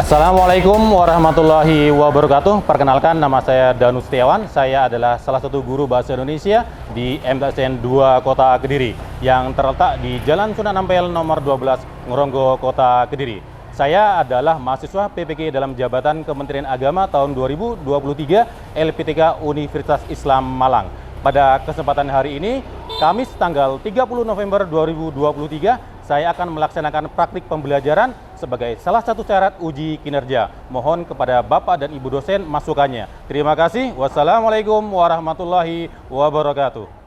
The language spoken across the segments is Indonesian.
Assalamualaikum warahmatullahi wabarakatuh. Perkenalkan, nama saya Danus Setiawan. Saya adalah salah satu guru bahasa Indonesia di MTSN 2 Kota Kediri yang terletak di Jalan Sunan Ampel nomor 12, Ngronggo, Kota Kediri. Saya adalah mahasiswa PPK dalam jabatan Kementerian Agama tahun 2023 LPTK Universitas Islam Malang. Pada kesempatan hari ini, Kamis tanggal 30 November 2023, saya akan melaksanakan praktik pembelajaran sebagai salah satu syarat uji kinerja. Mohon kepada Bapak dan Ibu dosen masukannya. Terima kasih. Wassalamualaikum warahmatullahi wabarakatuh.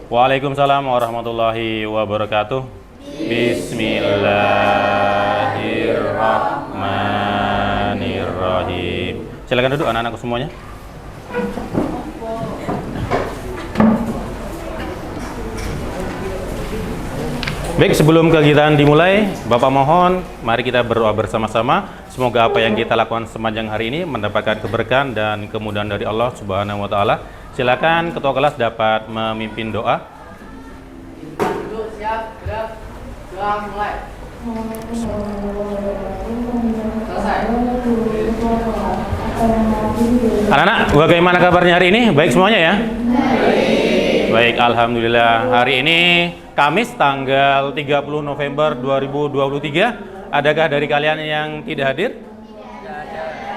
Waalaikumsalam warahmatullahi wabarakatuh. Bismillahirrahmanirrahim. Silakan duduk anak-anakku semuanya. Baik, sebelum kegiatan dimulai, Bapak mohon mari kita berdoa bersama-sama. Semoga apa yang kita lakukan sepanjang hari ini mendapatkan keberkahan dan kemudahan dari Allah Subhanahu wa taala. Silakan ketua kelas dapat memimpin doa. Siap, gerak, mulai. Selesai. Anak-anak, bagaimana kabarnya hari ini? Baik semuanya ya? Baik, alhamdulillah. Hari ini Kamis tanggal 30 November 2023. Adakah dari kalian yang tidak hadir?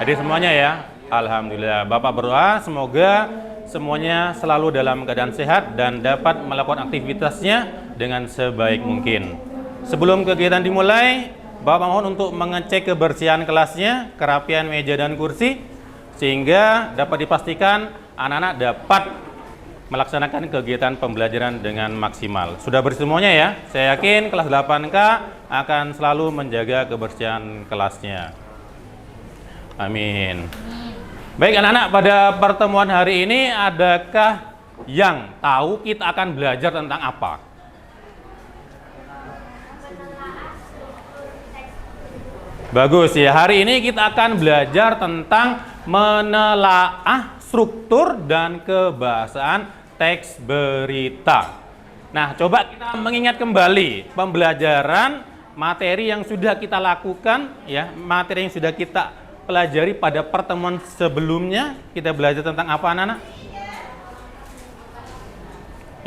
Hadir semuanya ya? Alhamdulillah. Bapak berdoa semoga semuanya selalu dalam keadaan sehat dan dapat melakukan aktivitasnya dengan sebaik mungkin. Sebelum kegiatan dimulai, Bapak mohon untuk mengecek kebersihan kelasnya, kerapian meja dan kursi, sehingga dapat dipastikan anak-anak dapat melaksanakan kegiatan pembelajaran dengan maksimal. Sudah bersih semuanya ya? Saya yakin kelas 8K akan selalu menjaga kebersihan kelasnya. Amin. Baik anak-anak, pada pertemuan hari ini adakah yang tahu kita akan belajar tentang apa? Bagus ya, hari ini kita akan belajar tentang menelaah struktur dan kebahasaan teks berita. Nah, coba kita mengingat kembali pembelajaran materi yang sudah kita lakukan ya, materi yang sudah kita pelajari pada pertemuan sebelumnya. Kita belajar tentang apa anak-anak?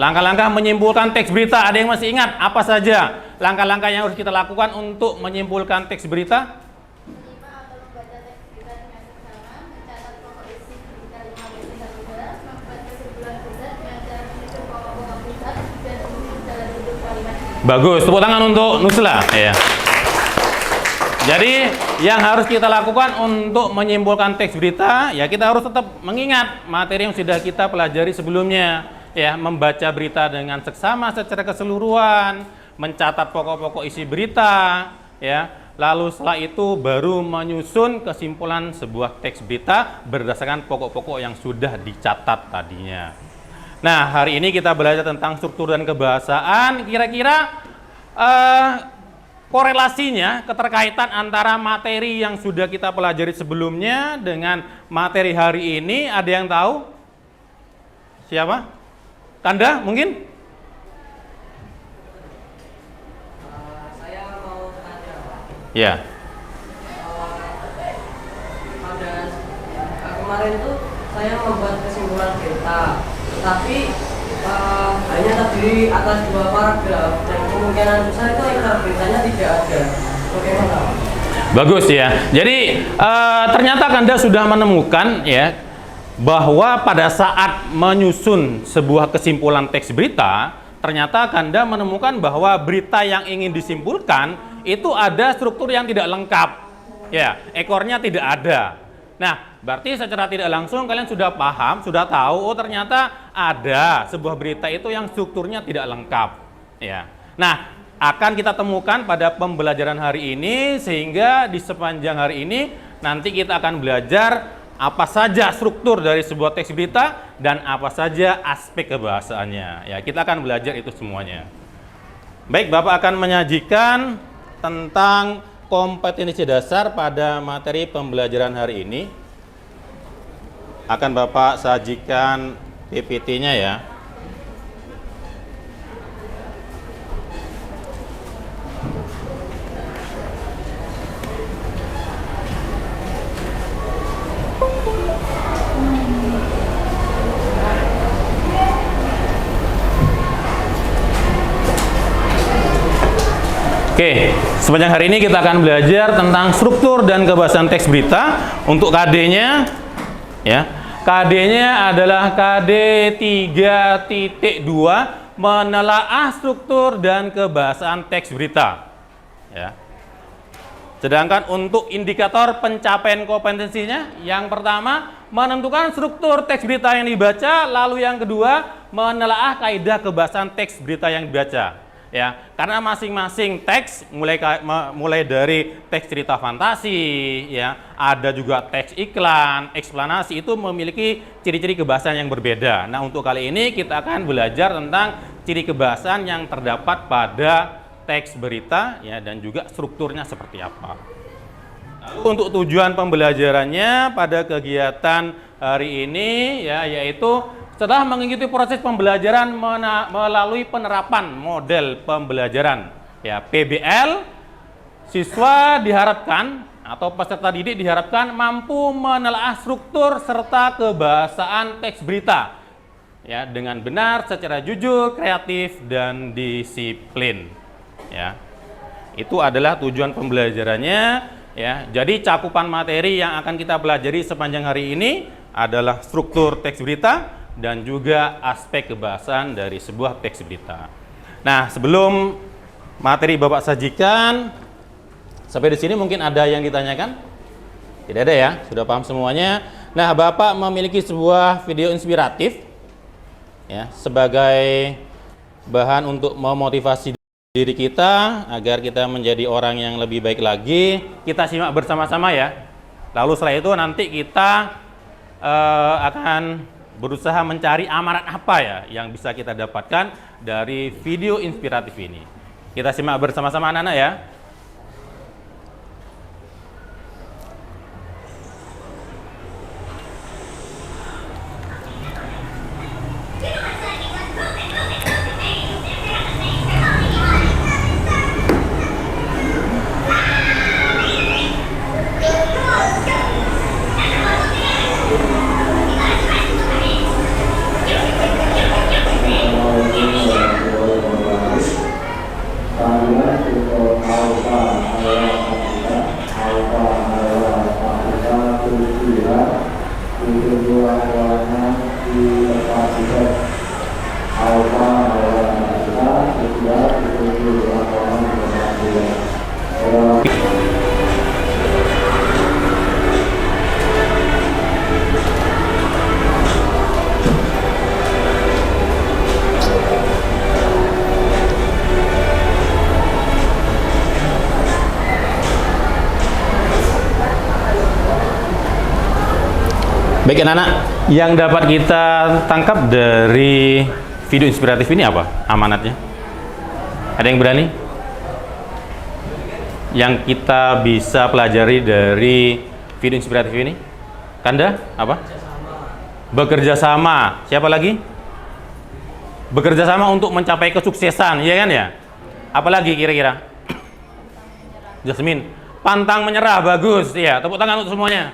Langkah-langkah menyimpulkan teks berita. Ada yang masih ingat apa saja langkah-langkah yang harus kita lakukan untuk menyimpulkan teks berita? Bagus, tepuk tangan untuk Nusla ya. Jadi yang harus kita lakukan untuk menyimpulkan teks berita, ya kita harus tetap mengingat materi yang sudah kita pelajari sebelumnya, ya, membaca berita dengan seksama secara keseluruhan, mencatat pokok-pokok isi berita, ya. Lalu setelah itu baru menyusun kesimpulan sebuah teks berita berdasarkan pokok-pokok yang sudah dicatat tadinya. Nah, hari ini kita belajar tentang struktur dan kebahasaan. Kira-kira korelasinya, keterkaitan antara materi yang sudah kita pelajari sebelumnya dengan materi hari ini, ada yang tahu? Siapa? Kanda mungkin? Saya mau tanya. Ya. Pada kemarin tuh saya membuat kesimpulan berita, tapi hanya terdiri atas 2 paragraf dan kemungkinan besar itu inti beritanya tidak ada. Bagaimana? Bagus ya. Jadi ternyata Kanda sudah menemukan ya bahwa pada saat menyusun sebuah kesimpulan teks berita, ternyata Kanda menemukan bahwa berita yang ingin disimpulkan itu ada struktur yang tidak lengkap. Ya, ekornya tidak ada. Nah, berarti secara tidak langsung kalian sudah paham, sudah tahu, oh ternyata ada sebuah berita itu yang strukturnya tidak lengkap. Ya. Nah, akan kita temukan pada pembelajaran hari ini, sehingga di sepanjang hari ini nanti kita akan belajar apa saja struktur dari sebuah teks berita dan apa saja aspek kebahasaannya. Ya, kita akan belajar itu semuanya. Baik, Bapak akan menyajikan tentang kompetensi dasar pada materi pembelajaran hari ini. Akan Bapak sajikan PPT-nya ya. Oke, sepanjang hari ini kita akan belajar tentang struktur dan kebahasan teks berita. Untuk KD-nya, ya, KD-nya adalah KD 3.2, menelaah struktur dan kebahasan teks berita. Ya. Sedangkan untuk indikator pencapaian kompetensinya, yang pertama menentukan struktur teks berita yang dibaca, lalu yang kedua menelaah kaidah kebahasan teks berita yang dibaca. Ya, karena masing-masing teks mulai dari teks cerita fantasi, ya, ada juga teks iklan, eksplanasi, itu memiliki ciri-ciri kebahasan yang berbeda. Nah, untuk kali ini kita akan belajar tentang ciri kebahasan yang terdapat pada teks berita, ya, dan juga strukturnya seperti apa. Lalu untuk tujuan pembelajarannya pada kegiatan hari ini, ya, yaitu setelah mengikuti proses pembelajaran melalui penerapan model pembelajaran, ya, PBL, siswa diharapkan atau peserta didik diharapkan mampu menelaah struktur serta kebahasaan teks berita, ya, dengan benar, secara jujur, kreatif, dan disiplin. Ya, itu adalah tujuan pembelajarannya. Ya, jadi cakupan materi yang akan kita pelajari sepanjang hari ini adalah struktur teks berita dan juga aspek kebahasan dari sebuah teks berita. Nah, sebelum materi Bapak sajikan, sampai di sini mungkin ada yang ditanyakan? Tidak ada ya? Sudah paham semuanya? Nah, Bapak memiliki sebuah video inspiratif, ya, sebagai bahan untuk memotivasi diri kita agar kita menjadi orang yang lebih baik lagi. Kita simak bersama-sama ya. Lalu setelah itu nanti kita akan berusaha mencari amanat apa ya yang bisa kita dapatkan dari video inspiratif ini. Kita simak bersama-sama anak-anak ya. Baik anak-anak, yang dapat kita tangkap dari video inspiratif ini apa amanatnya? Ada yang berani? Yang kita bisa pelajari dari video inspiratif ini? Kanda, apa? Bekerja sama. Siapa lagi? Bekerja sama untuk mencapai kesuksesan, ya kan ya? Apalagi kira-kira? Jasmine, pantang menyerah, bagus. Ya, tepuk tangan untuk semuanya.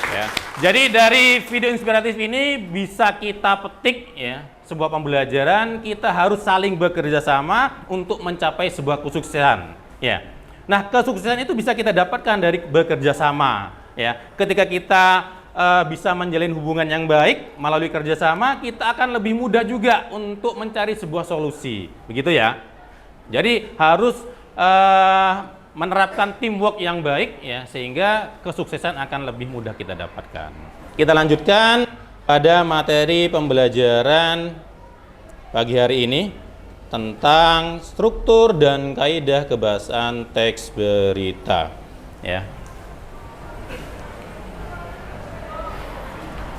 Ya. Jadi dari video inspiratif ini bisa kita petik ya, sebuah pembelajaran kita harus saling bekerja sama untuk mencapai sebuah kesuksesan. Ya. Nah, kesuksesan itu bisa kita dapatkan dari bekerja sama. Ya. Ketika kita bisa menjalin hubungan yang baik melalui kerjasama, kita akan lebih mudah juga untuk mencari sebuah solusi. Begitu ya. Jadi harus menerapkan teamwork yang baik ya, sehingga kesuksesan akan lebih mudah kita dapatkan. Kita lanjutkan pada materi pembelajaran pagi hari ini tentang struktur dan kaidah kebahasaan teks berita ya.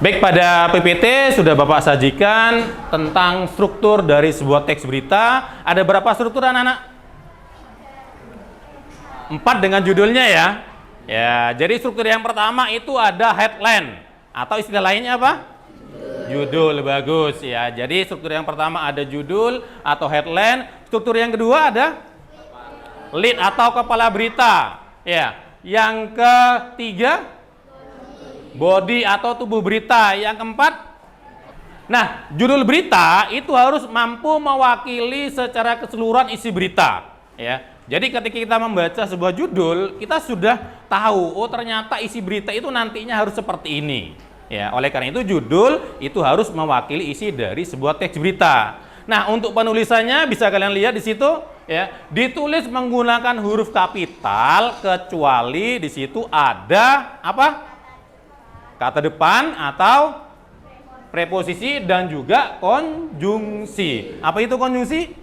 Baik, pada PPT sudah Bapak sajikan tentang struktur dari sebuah teks berita. Ada berapa struktur anak-anak? 4 dengan judulnya ya. Ya, jadi struktur yang pertama itu ada headline atau istilah lainnya apa? Judul. Bagus ya. Jadi struktur yang pertama ada judul atau headline. Struktur yang kedua ada lead atau kepala berita. Ya. Yang ketiga body atau tubuh berita. Yang keempat, nah, judul berita itu harus mampu mewakili secara keseluruhan isi berita ya. Jadi ketika kita membaca sebuah judul, kita sudah tahu, oh ternyata isi berita itu nantinya harus seperti ini ya. Oleh karena itu judul itu harus mewakili isi dari sebuah teks berita. Nah, untuk penulisannya bisa kalian lihat di situ ya, ditulis menggunakan huruf kapital kecuali di situ ada apa? Kata depan atau preposisi dan juga konjungsi. Apa itu konjungsi?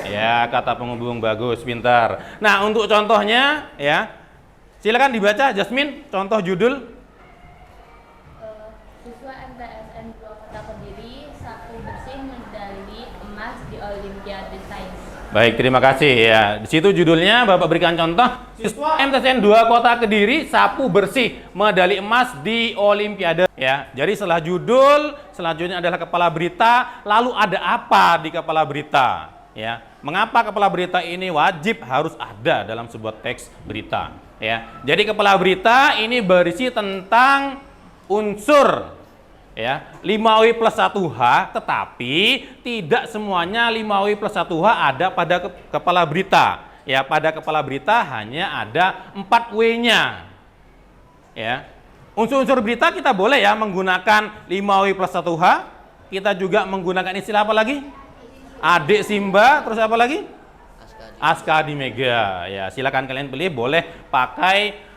Ya, kata penghubung. Bagus, pintar. Nah, untuk contohnya ya, silakan dibaca Jasmine, contoh judul. Siswa MTSN 2 Kota Kediri sapu bersih medali emas di Olimpiade Sains. Baik, terima kasih ya. Di situ judulnya Bapak berikan contoh, siswa MTSN 2 Kota Kediri sapu bersih medali emas di Olimpiade ya. Jadi setelah judul, selanjutnya adalah kepala berita, lalu ada apa di kepala berita ya? Mengapa kepala berita ini wajib harus ada dalam sebuah teks berita ya? Jadi kepala berita ini berisi tentang unsur ya, 5W plus 1H, tetapi tidak semuanya 5W plus 1H ada pada kepala berita ya. Pada kepala berita hanya ada 4W-nya ya. Unsur-unsur berita kita boleh ya menggunakan 5W plus 1H. Kita juga menggunakan istilah apa lagi? Adik Simba, terus apa lagi? Askadi Mega ya. Silakan kalian pilih, boleh pakai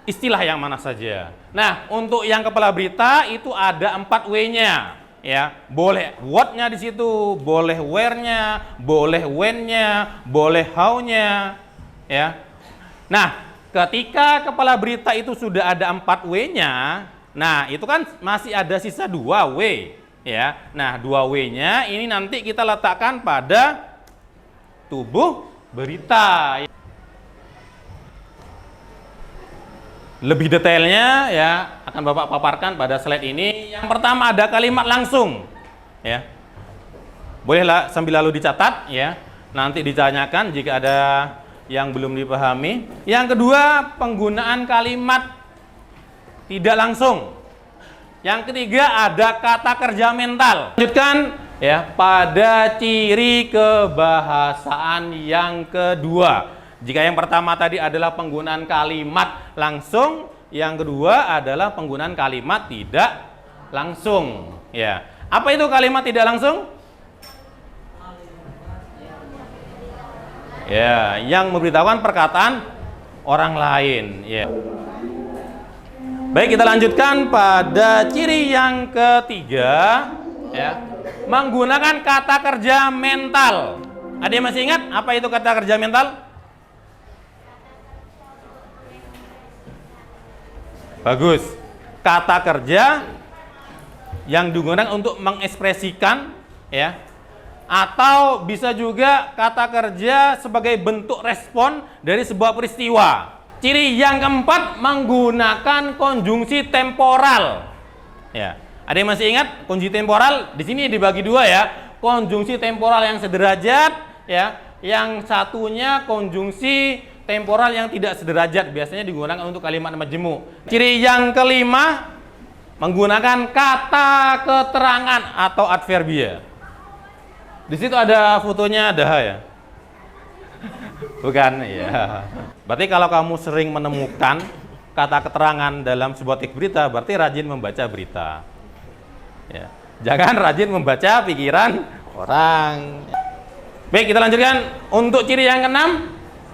istilah yang mana saja. Nah, untuk yang kepala berita itu ada 4W-nya ya. Boleh what-nya di situ, boleh where-nya, boleh when-nya, boleh how-nya ya. Nah, ketika kepala berita itu sudah ada 4W-nya, nah itu kan masih ada sisa 2W ya. Nah, 2W-nya ini nanti kita letakkan pada tubuh berita. Lebih detailnya ya akan Bapak paparkan pada slide ini. Yang pertama ada kalimat langsung ya. Bolehlah sambil lalu dicatat ya. Nanti ditanyakan jika ada yang belum dipahami. Yang kedua, penggunaan kalimat tidak langsung. Yang ketiga ada kata kerja mental. Lanjutkan ya pada ciri kebahasaan yang kedua. Jika yang pertama tadi adalah penggunaan kalimat langsung, yang kedua adalah penggunaan kalimat tidak langsung. Ya, apa itu kalimat tidak langsung? Ya, yang memberitahukan perkataan orang lain. Ya. Baik, kita lanjutkan pada ciri yang ketiga. Ya, menggunakan kata kerja mental. Ada yang masih ingat apa itu kata kerja mental? Bagus. Kata kerja yang digunakan untuk mengekspresikan ya, atau bisa juga kata kerja sebagai bentuk respon dari sebuah peristiwa. Ciri yang keempat menggunakan konjungsi temporal. Ya. Ada yang masih ingat konjungsi temporal? Di sini dibagi dua ya. Konjungsi temporal yang sederajat ya, yang satunya konjungsi temporal yang tidak sederajat, biasanya digunakan untuk kalimat majemuk. Ciri yang kelima menggunakan kata keterangan atau adverbia. Di situ ada fotonya Daha ya? Bukan ya. Berarti kalau kamu sering menemukan kata keterangan dalam sebuah teks berita, berarti rajin membaca berita. Ya. Jangan rajin membaca pikiran orang. Baik, kita lanjutkan. Untuk ciri yang keenam,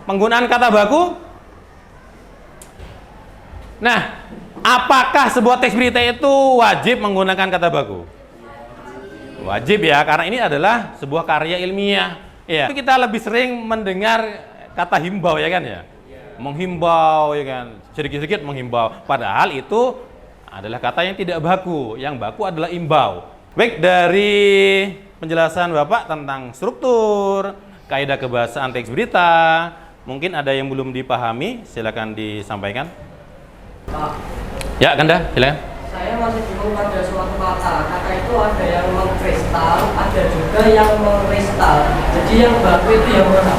penggunaan kata baku. Nah, apakah sebuah teks berita itu wajib menggunakan kata baku? Wajib ya, karena ini adalah sebuah karya ilmiah. Ya. Kita lebih sering mendengar kata himbau ya kan ya, menghimbau ya kan, sedikit-sedikit menghimbau. Padahal itu adalah kata yang tidak baku. Yang baku adalah imbau. Baik, dari penjelasan Bapak tentang struktur, kaidah kebahasaan teks berita, mungkin ada yang belum dipahami, silakan disampaikan. Pak, Ya, Kanda, silakan. saya masih bingung pada suatu kata. Kata itu ada yang mengkristal, ada juga yang mengkristal. Jadi yang baku itu yang mana?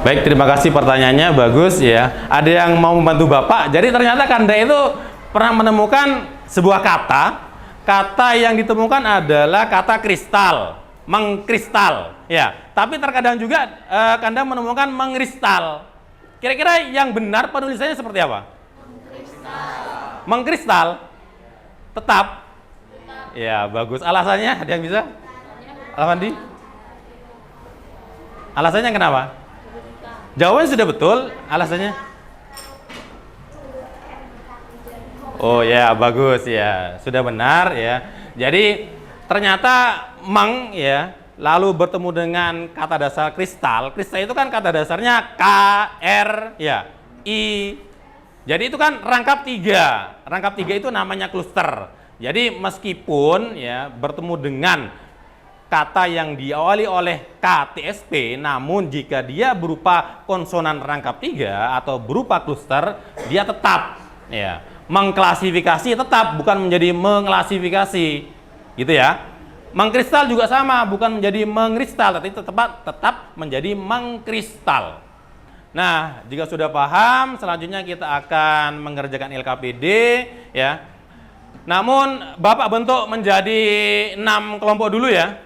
Baik, terima kasih pertanyaannya, bagus ya. Ada yang mau membantu Bapak. Jadi ternyata Kanda itu pernah menemukan sebuah kata yang ditemukan adalah kata kristal, mengkristal ya. Tapi terkadang juga Kanda menemukan mengkristal. Kira-kira yang benar penulisannya seperti apa? Mengkristal. Tetap. Ya, bagus. Alasannya ada yang bisa? Alfandi? Alasannya kenapa? Jawabannya sudah betul, alasannya? Oh ya, bagus ya. Sudah benar ya. Jadi ternyata meng ya, lalu bertemu dengan kata dasar kristal. Kristal itu kan kata dasarnya K, R ya, I. Jadi itu kan rangkap 3. Rangkap 3 itu namanya kluster. Jadi meskipun ya bertemu dengan kata yang diawali oleh KTSP, namun jika dia berupa konsonan rangkap 3 atau berupa kluster, dia tetap ya mengklasifikasi, tetap bukan menjadi mengklasifikasi, gitu ya. Mengkristal juga sama, bukan menjadi mengkristal, tapi tetap menjadi mengkristal. Nah, jika sudah paham, selanjutnya kita akan mengerjakan LKPD ya. Namun Bapak bentuk menjadi 6 kelompok dulu ya.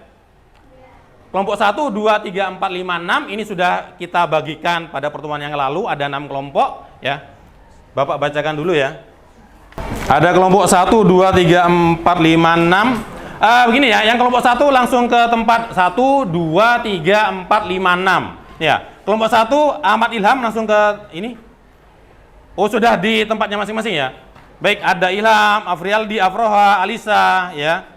Kelompok 1, 2, 3, 4, 5, 6 ini sudah kita bagikan pada pertemuan yang lalu, ada 6 kelompok ya. Bapak bacakan dulu ya. Ada kelompok 1, 2, 3, 4, 5, 6. Begini ya, yang kelompok 1 langsung ke tempat 1, 2, 3, 4, 5, 6 ya. Kelompok 1 Ahmad Ilham langsung ke ini. Oh, sudah di tempatnya masing-masing ya. Baik, ada Ilham, Afrialdi, Afroha, Alisa ya.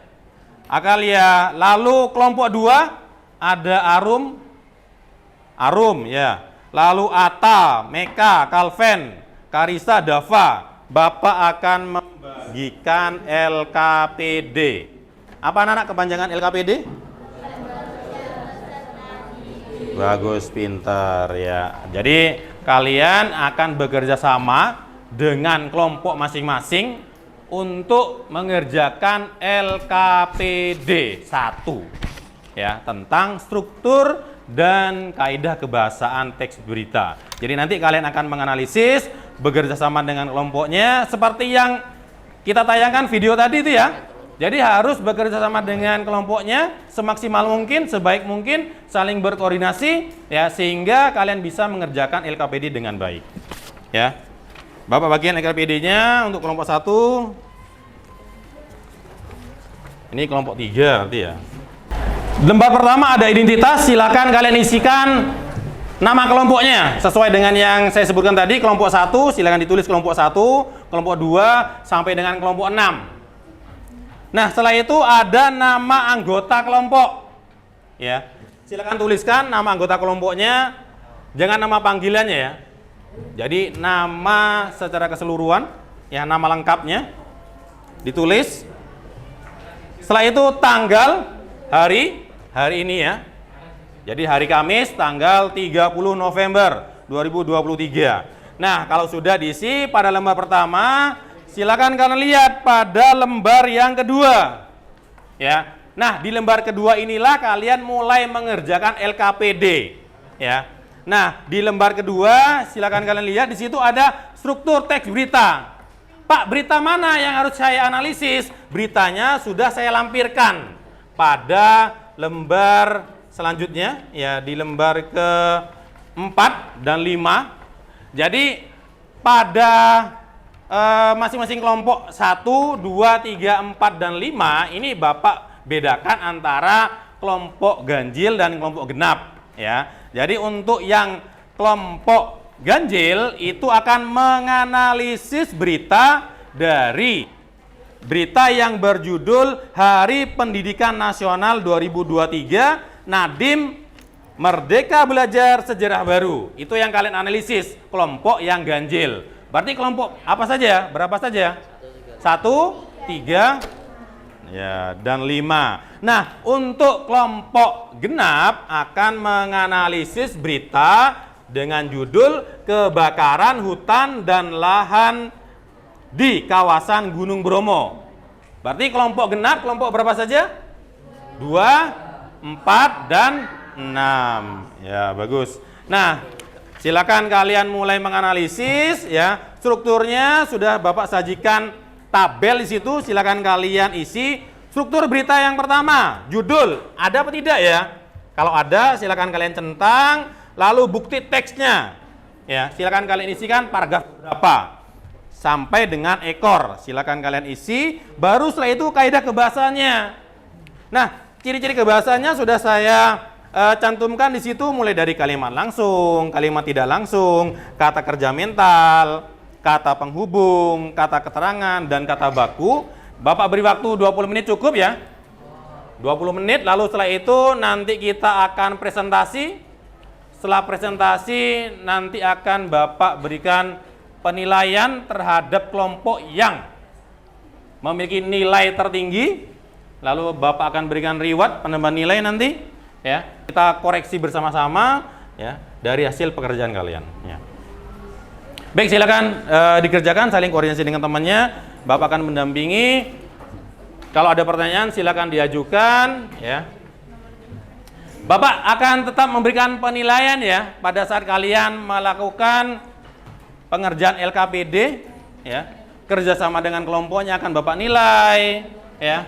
Akalia. Lalu kelompok 2 ada Arum ya. Lalu Ata, Meka, Kalven, Karisa, Dava. Bapak akan membagikan LKPD. Apa anak-anak kepanjangan LKPD? Bagus, pintar ya. Jadi kalian akan bekerja sama dengan kelompok masing-masing untuk mengerjakan LKPD 1 ya, tentang struktur dan kaidah kebahasaan teks berita. Jadi nanti kalian akan menganalisis, bekerja sama dengan kelompoknya seperti yang kita tayangkan video tadi itu ya. Jadi harus bekerja sama dengan kelompoknya semaksimal mungkin, sebaik mungkin, saling berkoordinasi ya, sehingga kalian bisa mengerjakan LKPD dengan baik. Ya. Bapak bagian LKPD-nya untuk kelompok 1. Ini kelompok 3 berarti ya. Lembar pertama ada identitas, silakan kalian isikan nama kelompoknya sesuai dengan yang saya sebutkan tadi. Kelompok 1 silakan ditulis kelompok 1, kelompok 2 sampai dengan kelompok 6. Nah, setelah itu ada nama anggota kelompok. Ya. Silakan tuliskan nama anggota kelompoknya, jangan nama panggilannya ya. Jadi nama secara keseluruhan, ya nama lengkapnya ditulis. Setelah itu tanggal, hari ini ya. Jadi hari Kamis tanggal 30 November 2023. Nah, kalau sudah diisi pada lembar pertama, silakan kalian lihat pada lembar yang kedua. Ya. Nah, di lembar kedua inilah kalian mulai mengerjakan LKPD, ya. Nah, di lembar kedua silakan kalian lihat di situ ada struktur teks berita. Pak, berita mana yang harus saya analisis? Beritanya sudah saya lampirkan pada lembar selanjutnya, ya, di lembar ke-4 dan 5. Jadi pada masing-masing kelompok 1, 2, 3, 4, dan 5 ini Bapak bedakan antara kelompok ganjil dan kelompok genap ya. Jadi untuk yang kelompok ganjil itu akan menganalisis berita dari berita yang berjudul Hari Pendidikan Nasional 2023 Nadiem Merdeka Belajar Sejarah Baru. Itu yang kalian analisis, kelompok yang ganjil. Berarti kelompok apa saja? Berapa saja? 1, 3, ya, dan 5. Nah, untuk kelompok genap akan menganalisis berita dengan judul kebakaran hutan dan lahan di kawasan Gunung Bromo. Berarti kelompok genap, kelompok berapa saja? 2, 4, dan 6. Ya, bagus. Nah, silakan kalian mulai menganalisis ya. Strukturnya sudah Bapak sajikan tabel di situ, silakan kalian isi. Struktur berita yang pertama, judul, ada apa tidak ya? Kalau ada, silakan kalian centang. Lalu bukti teksnya, ya, silakan kalian isikan paragraf berapa sampai dengan ekor. Silakan kalian isi. Baru setelah itu kaidah kebahasannya. Nah, ciri-ciri kebahasannya sudah saya cantumkan di situ, mulai dari kalimat langsung, kalimat tidak langsung, kata kerja mental, kata penghubung, kata keterangan, dan kata baku. Bapak beri waktu 20 menit cukup ya? 20 menit, lalu setelah itu nanti kita akan presentasi. Setelah presentasi nanti akan Bapak berikan penilaian terhadap kelompok yang memiliki nilai tertinggi. Lalu Bapak akan berikan reward penambahan nilai nanti ya. Kita koreksi bersama-sama ya dari hasil pekerjaan kalian ya. Baik, silakan dikerjakan, saling koordinasi dengan temannya. Bapak akan mendampingi. Kalau ada pertanyaan silakan diajukan ya. Bapak akan tetap memberikan penilaian ya pada saat kalian melakukan pengerjaan LKPD ya. Kerjasama dengan kelompoknya akan Bapak nilai ya.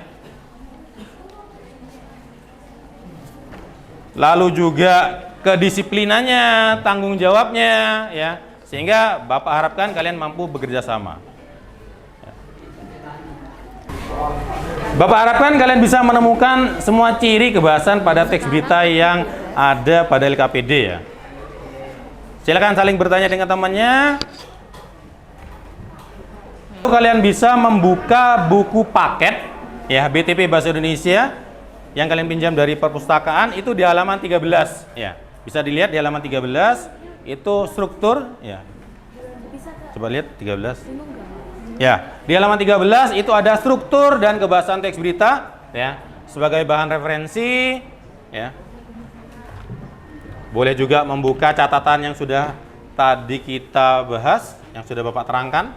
Lalu juga kedisiplinannya, tanggung jawabnya ya. Sehingga Bapak harapkan kalian mampu bekerja sama. Bapak harapkan kalian bisa menemukan semua ciri kebahasan pada teks berita yang ada pada LKPD ya. Silakan saling bertanya dengan temannya. Kalian bisa membuka buku paket ya BTP Bahasa Indonesia yang kalian pinjam dari perpustakaan itu di halaman 13 ya. Bisa dilihat di halaman 13 itu struktur ya. Coba lihat 13. Ya, di halaman 13 itu ada struktur dan kebahasan teks berita ya, sebagai bahan referensi ya. Boleh juga membuka catatan yang sudah tadi kita bahas, yang sudah Bapak terangkan.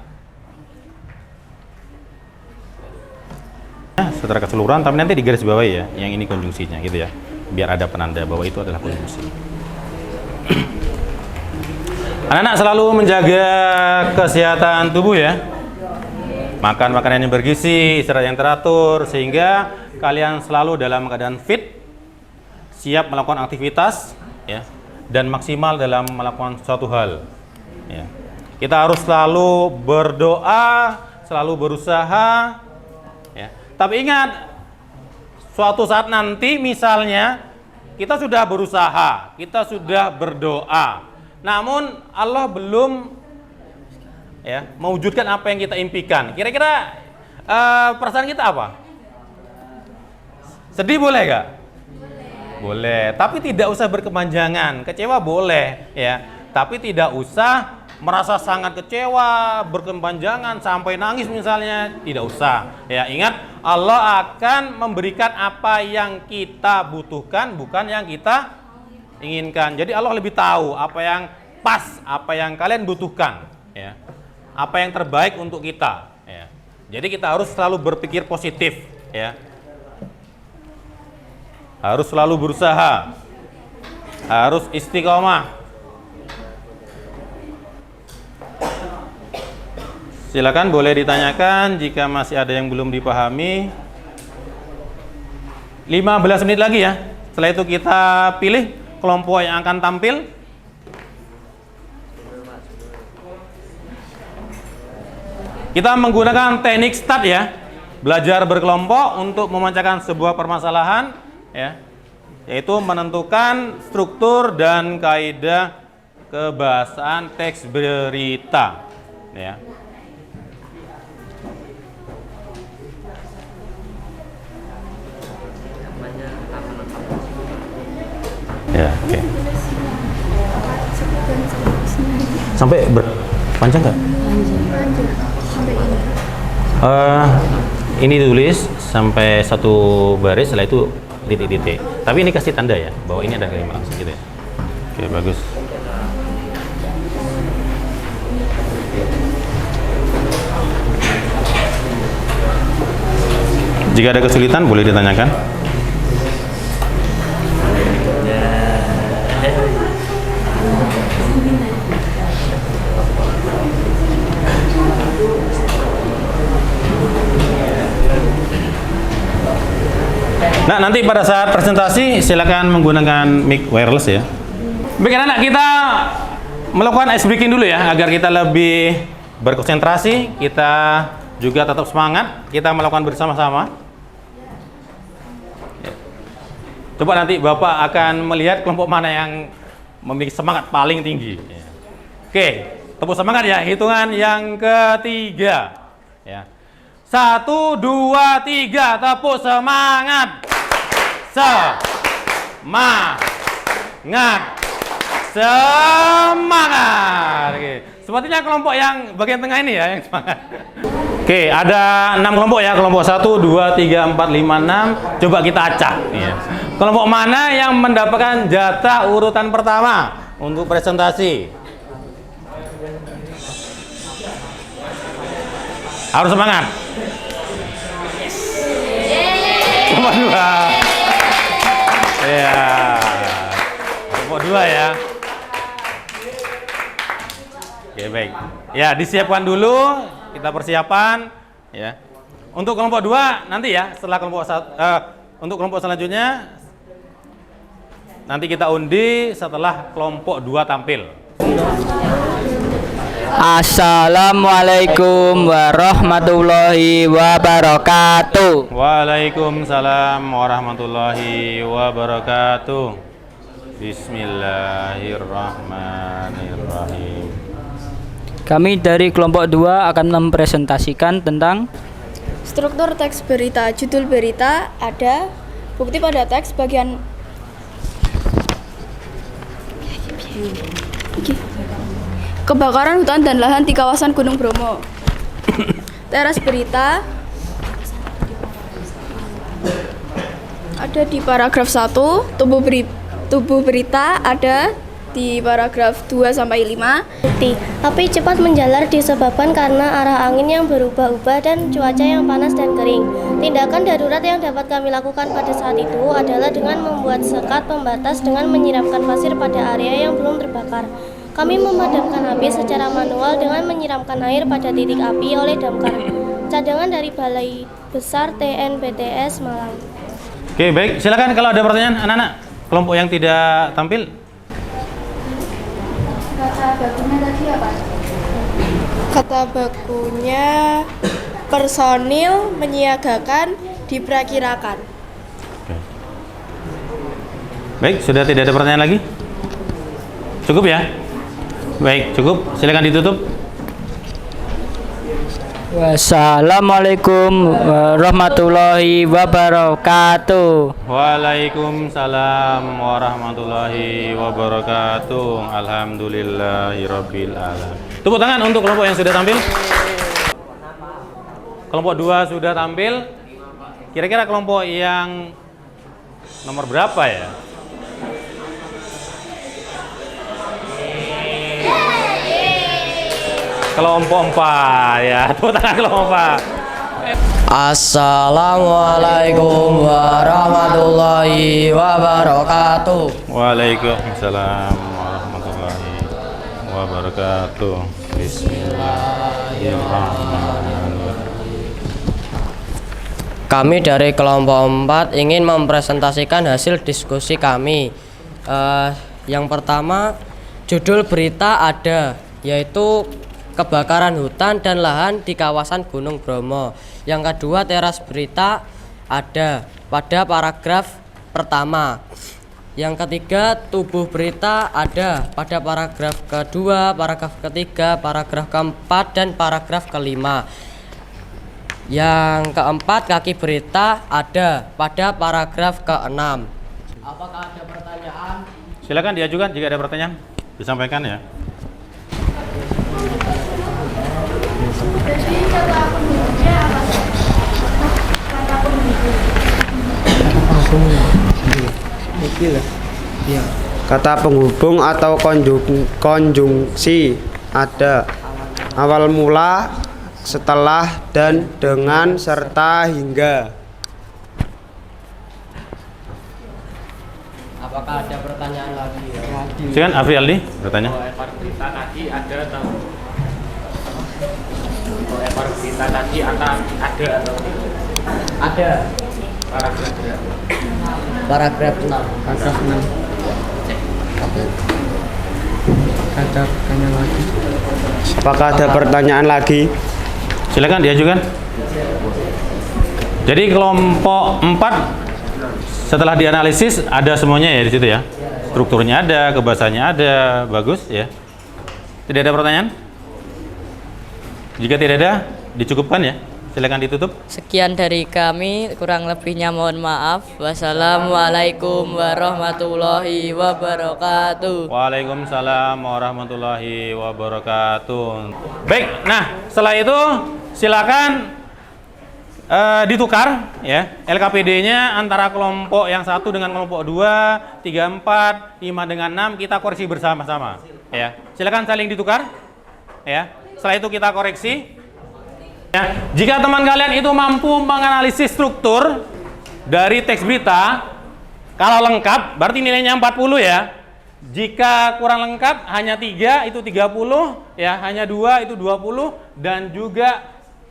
Nah, secara keseluruhan, tapi nanti digaris bawahi ya, yang ini konjungsinya gitu ya, biar ada penanda bahwa itu adalah konjungsi. Anak-anak selalu menjaga kesehatan tubuh ya. Makan makanan yang bergizi, istirahat yang teratur, sehingga kalian selalu dalam keadaan fit, siap melakukan aktivitas, ya, dan maksimal dalam melakukan suatu hal. Ya. Kita harus selalu berdoa, selalu berusaha. Ya. Tapi ingat, suatu saat nanti misalnya kita sudah berusaha, kita sudah berdoa, namun Allah belum ya mewujudkan apa yang kita impikan. Kira-kira perasaan kita apa? Sedih boleh gak? Boleh, tapi tidak usah berkepanjangan. Kecewa boleh ya, tapi tidak usah merasa sangat kecewa, berkepanjangan sampai nangis misalnya, tidak usah. Ya, ingat Allah akan memberikan apa yang kita butuhkan, bukan yang kita inginkan. Jadi Allah lebih tahu apa yang pas, apa yang kalian butuhkan ya. Apa yang terbaik untuk kita ya. Jadi kita harus selalu berpikir positif ya. Harus selalu berusaha. Harus istiqomah. Silakan boleh ditanyakan jika masih ada yang belum dipahami. 15 menit lagi ya. Setelah itu kita pilih kelompok yang akan tampil. Kita menggunakan teknik START ya, belajar berkelompok untuk memecahkan sebuah permasalahan ya, yaitu menentukan struktur dan kaidah kebahasan teks berita, ya. Ya, oke. Sampai panjang nggak? Ini ditulis sampai satu baris, setelah itu titik-titik. Tapi ini kasih tanda ya, bahwa ini ada kalimat langsung gitu ya. Oke, bagus. Jika ada kesulitan, boleh ditanyakan. Nah, nanti pada saat presentasi silakan menggunakan mic wireless ya. Baik anak-anak, kita melakukan ice breaking dulu ya, agar kita lebih berkonsentrasi, kita juga tetap semangat, kita melakukan bersama-sama. Coba nanti Bapak akan melihat kelompok mana yang memiliki semangat paling tinggi. Oke, tepuk semangat ya, hitungan yang ketiga. Ya. 1, 2, 3, tepuk semangat. Semangat. Semangat. Oke. Sepertinya kelompok yang bagian tengah ini ya yang semangat. Oke, ada 6 kelompok ya. Kelompok 1, 2, 3, 4, 5, 6. Coba kita acak. Ya. Kelompok mana yang mendapatkan jatah urutan pertama untuk presentasi? Harus semangat. Kelompok 2. Ya, kelompok 2 ya. Oke, baik. Ya, disiapkan dulu, kita persiapan ya. Untuk kelompok 2 nanti ya, setelah kelompok untuk kelompok selanjutnya nanti kita undi setelah kelompok 2 tampil. Assalamualaikum warahmatullahi wabarakatuh. Waalaikumsalam warahmatullahi wabarakatuh. Bismillahirrahmanirrahim. Kami dari kelompok 2 akan mempresentasikan tentang struktur teks berita. Judul berita ada, bukti pada teks bagian kebakaran hutan dan lahan di kawasan Gunung Bromo. Teras berita ada di paragraf 1, tubuh berita ada di paragraf 2 sampai 5. Api cepat menjalar disebabkan karena arah angin yang berubah-ubah dan cuaca yang panas dan kering. Tindakan darurat yang dapat kami lakukan pada saat itu adalah dengan membuat sekat pembatas dengan menyiramkan pasir pada area yang belum terbakar. Kami memadamkan api secara manual dengan menyiramkan air pada titik api oleh damkar cadangan dari Balai Besar TNBTS Malang. Oke, baik. Silakan kalau ada pertanyaan anak-anak kelompok yang tidak tampil. Kata bakunya tadi apa? Kata bakunya personil menyiagakan diperkirakan. Oke. Baik, sudah tidak ada pertanyaan lagi? Cukup ya? Baik, cukup. Silakan ditutup. Wassalamualaikum warahmatullahi wabarakatuh. Waalaikumsalam warahmatullahi wabarakatuh. Alhamdulillahirabbil alamin. Tepuk tangan untuk kelompok yang sudah tampil. Kelompok 2 sudah tampil. Kira-kira kelompok yang nomor berapa ya? Kelompok 4 ya. Tepuk tangan kelompok 4. Assalamualaikum warahmatullahi wabarakatuh. Waalaikumsalam warahmatullahi wabarakatuh. Bismillahirrahmanirrahim. Kami dari kelompok 4 ingin mempresentasikan hasil diskusi kami. Yang pertama, judul berita ada, yaitu kebakaran hutan dan lahan di kawasan Gunung Bromo. Yang kedua, teras berita ada pada paragraf pertama. Yang ketiga, tubuh berita ada pada paragraf kedua, paragraf ketiga, paragraf keempat, dan paragraf kelima. Yang keempat, kaki berita ada pada paragraf keenam. Apakah ada pertanyaan? Silakan diajukan jika ada pertanyaan, disampaikan ya. Kata penghubung atau konjungsi ada awal mula, setelah, dan, dengan, serta, hingga. Apakah ada pertanyaan lagi? Silakan Afrialdi bertanya. Berita tadi ada atau berita tadi ada atau Ada. paragraf berapa? Paragraf 6. Paragraf 6. Apakah ada pertanyaan lagi? Silakan diajukan. Jadi kelompok 4 setelah dianalisis ada semuanya ya di situ ya. Strukturnya ada, kebahasannya ada, bagus ya. Tidak ada pertanyaan? Jika tidak ada, dicukupkan ya. Silakan ditutup. Sekian dari kami, kurang lebihnya mohon maaf. Wassalamualaikum warahmatullahi wabarakatuh. Waalaikumsalam warahmatullahi wabarakatuh. Baik, nah setelah itu silakan ditukar ya LKPD-nya antara kelompok yang 1 dengan kelompok 2, 3, 4, 5 dengan 6 kita koreksi bersama-sama ya. Silakan saling ditukar ya. Setelah itu kita koreksi. Ya, jika teman kalian itu mampu menganalisis struktur dari teks berita, kalau lengkap berarti nilainya 40 ya. Jika kurang lengkap hanya 3 itu 30 ya, hanya 2 itu 20 dan juga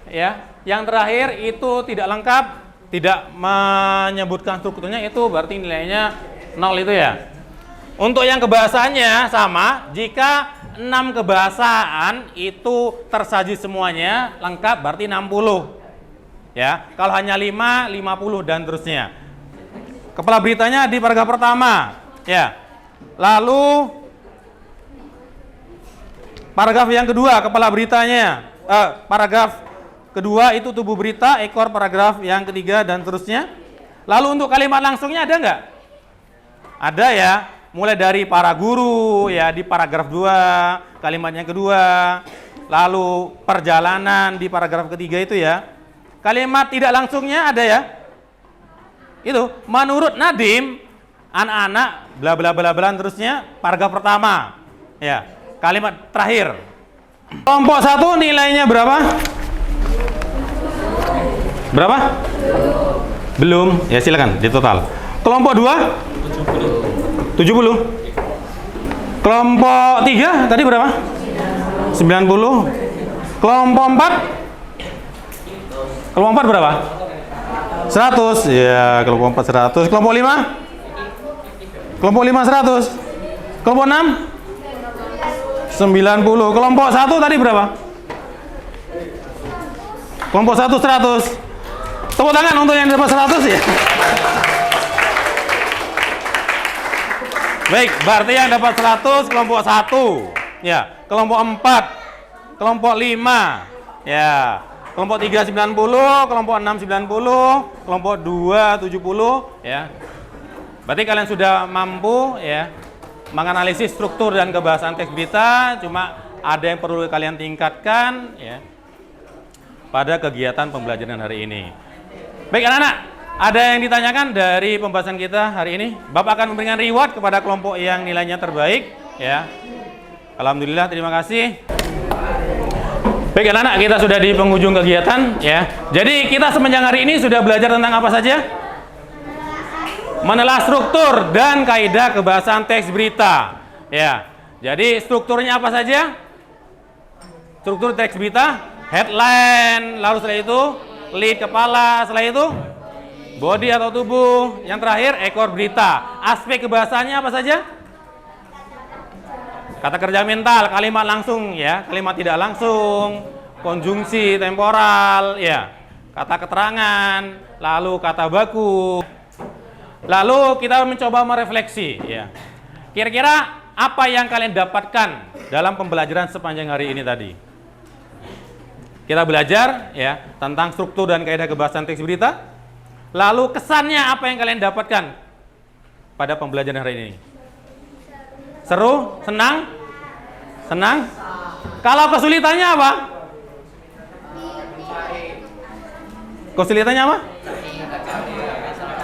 ya, yang terakhir itu tidak lengkap, tidak menyebutkan strukturnya itu berarti nilainya 0 itu ya. Untuk yang kebahasannya sama, jika 6 kebahasaan itu tersaji semuanya lengkap berarti 60 ya. Kalau hanya 5, 50 dan terusnya. Kepala beritanya di paragraf pertama ya. Lalu paragraf yang kedua kepala beritanya paragraf kedua itu tubuh berita, ekor paragraf yang ketiga dan terusnya. Lalu untuk kalimat langsungnya ada nggak? Ada ya. Mulai dari para guru ya di paragraf 2, kalimatnya kedua. Lalu perjalanan di paragraf ketiga itu ya. Kalimat tidak langsungnya ada ya. Itu menurut Nadim anak-anak bla bla bla bla terusnya paragraf pertama. Ya, kalimat terakhir. Kelompok 1 nilainya berapa? Berapa? Belum. Ya silakan di total. Kelompok 2 70. Kelompok 3 tadi berapa? 90. Kelompok 4? Kelompok 4 berapa? 100. Ya, kelompok 4 100. Kelompok 5? Kelompok 5 100. Kelompok 6? 90. Kelompok 1 tadi berapa? Kelompok 1 100. Tepuk tangan untuk yang dapat 100 ya. Baik, berarti yang dapat 100 kelompok 1 ya, kelompok 4, kelompok 5 ya, kelompok 3 90, kelompok 6 90, kelompok 2 70 ya. Berarti kalian sudah mampu ya menganalisis struktur dan kebahasan teks berita, cuma ada yang perlu kalian tingkatkan ya pada kegiatan pembelajaran hari ini. Baik anak-anak, ada yang ditanyakan dari pembahasan kita hari ini? Bapak akan memberikan reward kepada kelompok yang nilainya terbaik ya. Alhamdulillah, terima kasih. Baik anak-anak, kita sudah di penghujung kegiatan ya. Jadi kita semenjak hari ini sudah belajar tentang apa saja? Menelah struktur dan kaidah kebahasan teks berita ya. Jadi strukturnya apa saja? Struktur teks berita, headline, lalu setelah itu lead kepala, setelah itu body atau tubuh, yang terakhir ekor berita. Aspek kebahasannya apa saja? Kata kerja mental, kalimat langsung ya, kalimat tidak langsung, konjungsi temporal ya, kata keterangan, lalu kata baku Lalu kita mencoba merefleksi ya. Kira-kira apa yang kalian dapatkan dalam pembelajaran sepanjang hari ini tadi? Kita belajar ya tentang struktur dan kaidah kebahasan teks berita. Lalu kesannya apa yang kalian dapatkan pada pembelajaran hari ini? Seru? Senang? Senang? Kalau kesulitannya apa? Kesulitannya apa?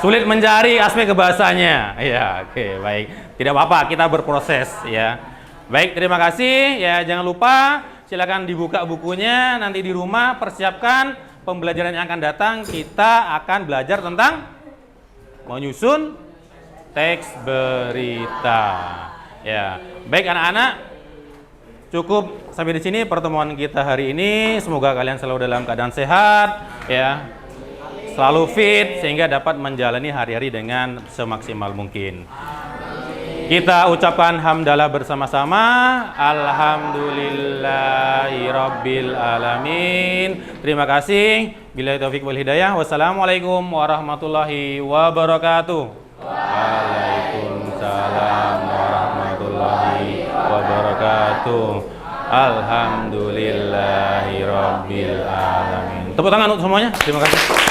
Sulit mencari aspek kebahasanya. Ya, oke, baik. Tidak apa-apa, kita berproses ya. Baik, terima kasih. Ya, jangan lupa silakan dibuka bukunya nanti di rumah, persiapkan pembelajaran yang akan datang. Kita akan belajar tentang menyusun teks berita. Ya, baik anak-anak. Cukup sampai di sini pertemuan kita hari ini. Semoga kalian selalu dalam keadaan sehat, ya. Selalu fit sehingga dapat menjalani hari-hari dengan semaksimal mungkin. Kita ucapkan hamdalah bersama-sama. Alhamdulillahirabbil alamin. Terima kasih. Billahi taufiq wal hidayah. Wassalamualaikum warahmatullahi wabarakatuh. Waalaikumsalam warahmatullahi wabarakatuh. Alhamdulillahirabbil alamin. Tepuk tangan untuk semuanya. Terima kasih.